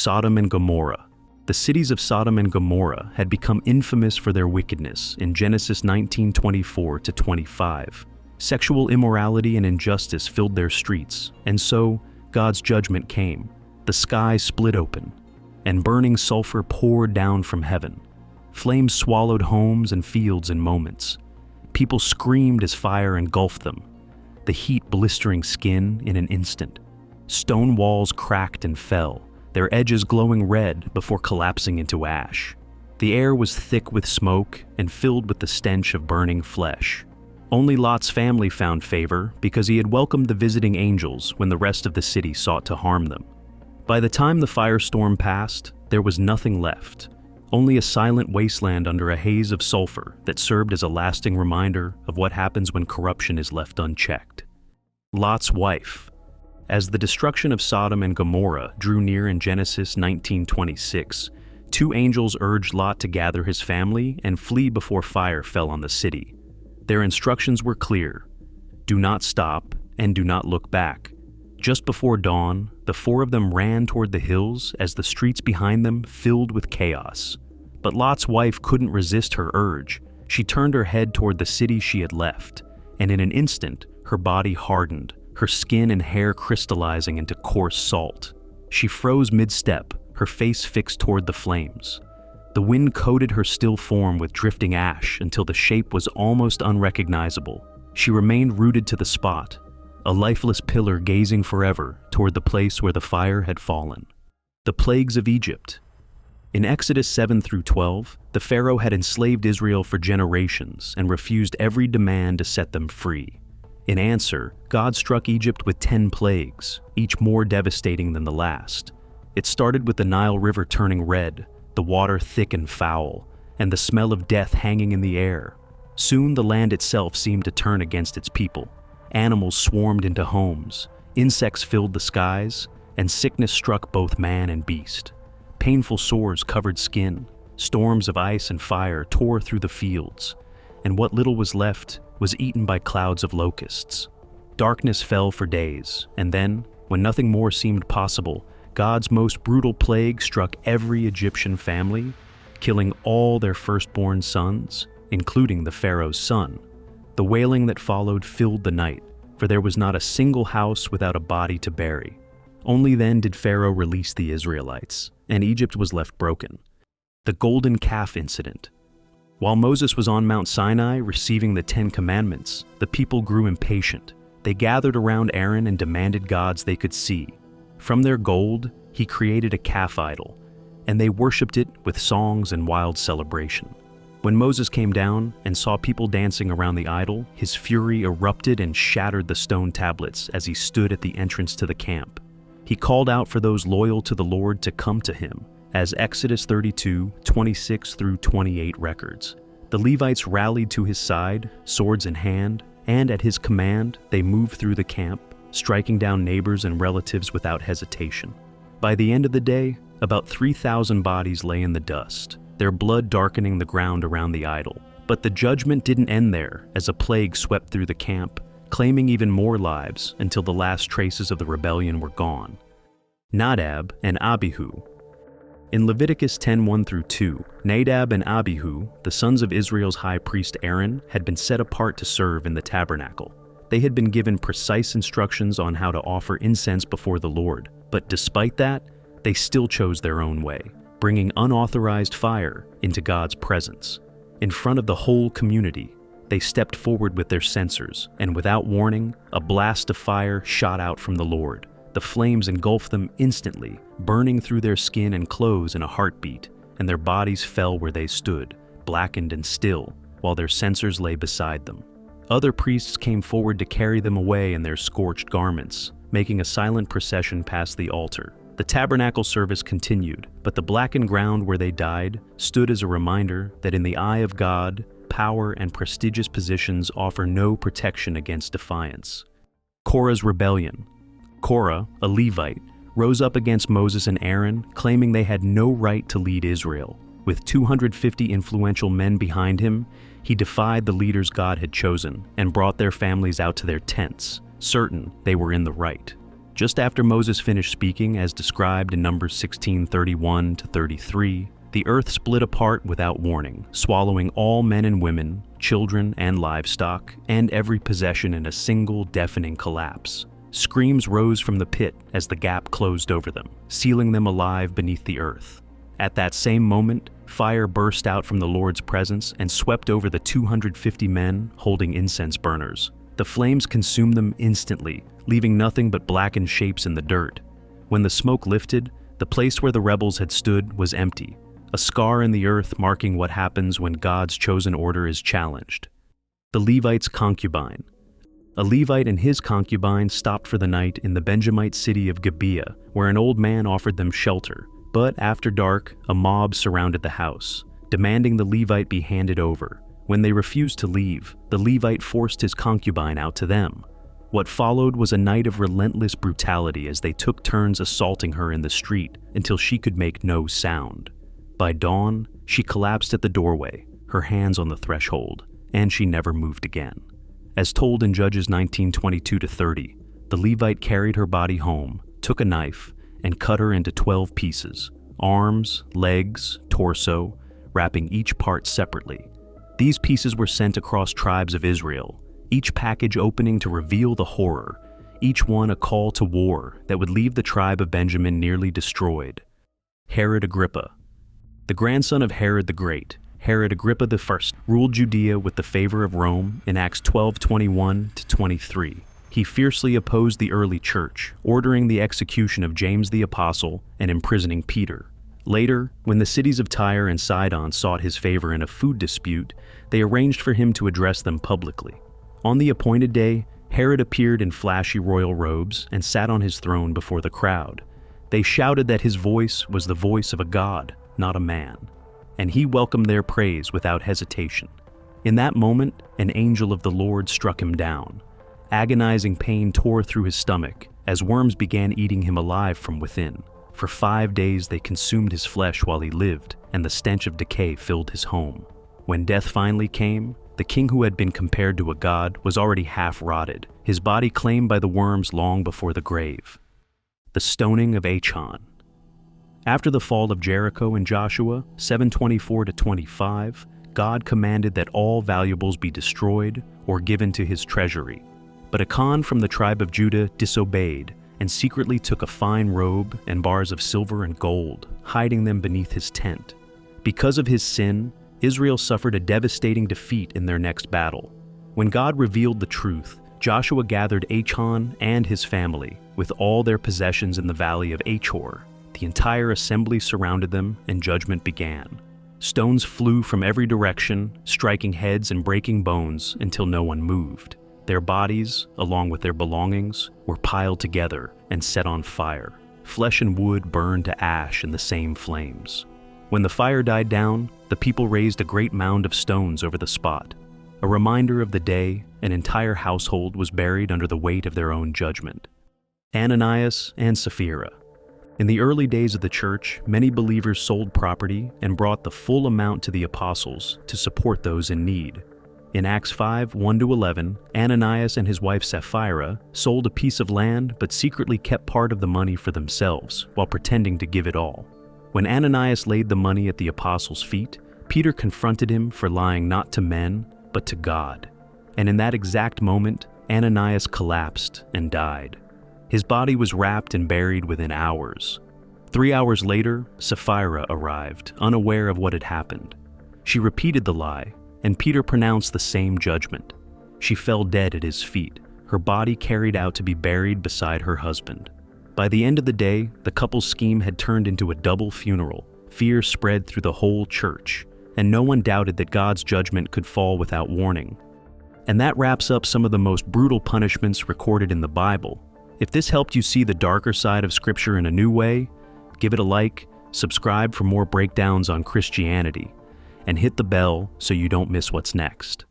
Sodom and Gomorrah. The cities of Sodom and Gomorrah had become infamous for their wickedness in Genesis 19:24 to 25. Sexual immorality and injustice filled their streets, and so God's judgment came. The sky split open, and burning sulfur poured down from heaven. Flames swallowed homes and fields in moments. People screamed as fire engulfed them, the heat blistering skin in an instant. Stone walls cracked and fell, their edges glowing red before collapsing into ash. The air was thick with smoke and filled with the stench of burning flesh. Only Lot's family found favor because he had welcomed the visiting angels when the rest of the city sought to harm them. By the time the firestorm passed, there was nothing left, only a silent wasteland under a haze of sulfur that served as a lasting reminder of what happens when corruption is left unchecked. Lot's wife. As the destruction of Sodom and Gomorrah drew near in Genesis 19:26, two angels urged Lot to gather his family and flee before fire fell on the city. Their instructions were clear: do not stop and do not look back. Just before dawn, the four of them ran toward the hills as the streets behind them filled with chaos. But Lot's wife couldn't resist her urge. She turned her head toward the city she had left, and in an instant, her body hardened, her skin and hair crystallizing into coarse salt. She froze mid-step, her face fixed toward the flames. The wind coated her still form with drifting ash until the shape was almost unrecognizable. She remained rooted to the spot, a lifeless pillar gazing forever toward the place where the fire had fallen. The plagues of Egypt. In Exodus 7 through 12, the Pharaoh had enslaved Israel for generations and refused every demand to set them free. In answer, God struck Egypt with 10 plagues, each more devastating than the last. It started with the Nile River turning red, the water thick and foul, and the smell of death hanging in the air. Soon the land itself seemed to turn against its people. Animals swarmed into homes, insects filled the skies, and sickness struck both man and beast. Painful sores covered skin, storms of ice and fire tore through the fields, and what little was left was eaten by clouds of locusts. Darkness fell for days, and then, when nothing more seemed possible, God's most brutal plague struck every Egyptian family, killing all their firstborn sons, including the Pharaoh's son. The wailing that followed filled the night, for there was not a single house without a body to bury. Only then did Pharaoh release the Israelites, and Egypt was left broken. The golden calf incident. While Moses was on Mount Sinai receiving the 10 Commandments, the people grew impatient. They gathered around Aaron and demanded gods they could see. From their gold, he created a calf idol, and they worshipped it with songs and wild celebration. When Moses came down and saw people dancing around the idol, his fury erupted and shattered the stone tablets as he stood at the entrance to the camp. He called out for those loyal to the Lord to come to him, as Exodus 32:26 through 28 records. The Levites rallied to his side, swords in hand, and at his command, they moved through the camp, striking down neighbors and relatives without hesitation. By the end of the day, about 3,000 bodies lay in the dust, their blood darkening the ground around the idol. But the judgment didn't end there, as a plague swept through the camp, claiming even more lives until the last traces of the rebellion were gone. Nadab and Abihu. In Leviticus 10:1 through 2, Nadab and Abihu, the sons of Israel's high priest Aaron, had been set apart to serve in the tabernacle. They had been given precise instructions on how to offer incense before the Lord, but despite that, they still chose their own way, bringing unauthorized fire into God's presence. In front of the whole community, they stepped forward with their censers, and without warning, a blast of fire shot out from the Lord. The flames engulfed them instantly, burning through their skin and clothes in a heartbeat, and their bodies fell where they stood, blackened and still, while their censers lay beside them. Other priests came forward to carry them away in their scorched garments, making a silent procession past the altar. The tabernacle service continued, but the blackened ground where they died stood as a reminder that in the eye of God, power and prestigious positions offer no protection against defiance. Korah's rebellion. Korah, a Levite, rose up against Moses and Aaron, claiming they had no right to lead Israel. With 250 influential men behind him, he defied the leaders God had chosen and brought their families out to their tents, certain they were in the right. Just after Moses finished speaking, as described in Numbers 16:31-33, the earth split apart without warning, swallowing all men and women, children and livestock, and every possession in a single deafening collapse. Screams rose from the pit as the gap closed over them, sealing them alive beneath the earth. At that same moment, fire burst out from the Lord's presence and swept over the 250 men holding incense burners. The flames consumed them instantly, leaving nothing but blackened shapes in the dirt. When the smoke lifted, the place where the rebels had stood was empty, a scar in the earth marking what happens when God's chosen order is challenged. The Levite's concubine. A Levite and his concubine stopped for the night in the Benjamite city of Gibeah, where an old man offered them shelter. But after dark, a mob surrounded the house, demanding the Levite be handed over. When they refused to leave, the Levite forced his concubine out to them. What followed was a night of relentless brutality as they took turns assaulting her in the street until she could make no sound. By dawn, she collapsed at the doorway, her hands on the threshold, and she never moved again. As told in Judges 19:22-30, the Levite carried her body home, took a knife, and cut her into 12 pieces, arms, legs, torso, wrapping each part separately. These pieces were sent across tribes of Israel, each package opening to reveal the horror, each one a call to war that would leave the tribe of Benjamin nearly destroyed. Herod Agrippa. The grandson of Herod the Great, Herod Agrippa I, ruled Judea with the favor of Rome in Acts 12:21-23. He fiercely opposed the early church, ordering the execution of James the Apostle and imprisoning Peter. Later, when the cities of Tyre and Sidon sought his favor in a food dispute, they arranged for him to address them publicly. On the appointed day, Herod appeared in flashy royal robes and sat on his throne before the crowd. They shouted that his voice was the voice of a god, not a man, and he welcomed their praise without hesitation. In that moment, an angel of the Lord struck him down. Agonizing pain tore through his stomach as worms began eating him alive from within. For 5 days they consumed his flesh while he lived, and the stench of decay filled his home. When death finally came, the king who had been compared to a god was already half rotted, his body claimed by the worms long before the grave. The stoning of Achan. After the fall of Jericho in Joshua 7:24-25, God commanded that all valuables be destroyed or given to his treasury. But Achan from the tribe of Judah disobeyed and secretly took a fine robe and bars of silver and gold, hiding them beneath his tent. Because of his sin, Israel suffered a devastating defeat in their next battle. When God revealed the truth, Joshua gathered Achan and his family, with all their possessions in the valley of Achor. The entire assembly surrounded them, and judgment began. Stones flew from every direction, striking heads and breaking bones until no one moved. Their bodies, along with their belongings, were piled together and set on fire. Flesh and wood burned to ash in the same flames. When the fire died down, the people raised a great mound of stones over the spot. A reminder of the day an entire household was buried under the weight of their own judgment. Ananias and Sapphira. In the early days of the church, many believers sold property and brought the full amount to the apostles to support those in need. In Acts 5:1-11, Ananias and his wife Sapphira sold a piece of land but secretly kept part of the money for themselves while pretending to give it all. When Ananias laid the money at the apostles' feet, Peter confronted him for lying not to men, but to God. And in that exact moment, Ananias collapsed and died. His body was wrapped and buried within hours. 3 hours later, Sapphira arrived, unaware of what had happened. She repeated the lie, and Peter pronounced the same judgment. She fell dead at his feet, her body carried out to be buried beside her husband. By the end of the day, the couple's scheme had turned into a double funeral. Fear spread through the whole church, and no one doubted that God's judgment could fall without warning. And that wraps up some of the most brutal punishments recorded in the Bible. If this helped you see the darker side of Scripture in a new way, give it a like, subscribe for more breakdowns on Christianity, and hit the bell so you don't miss what's next.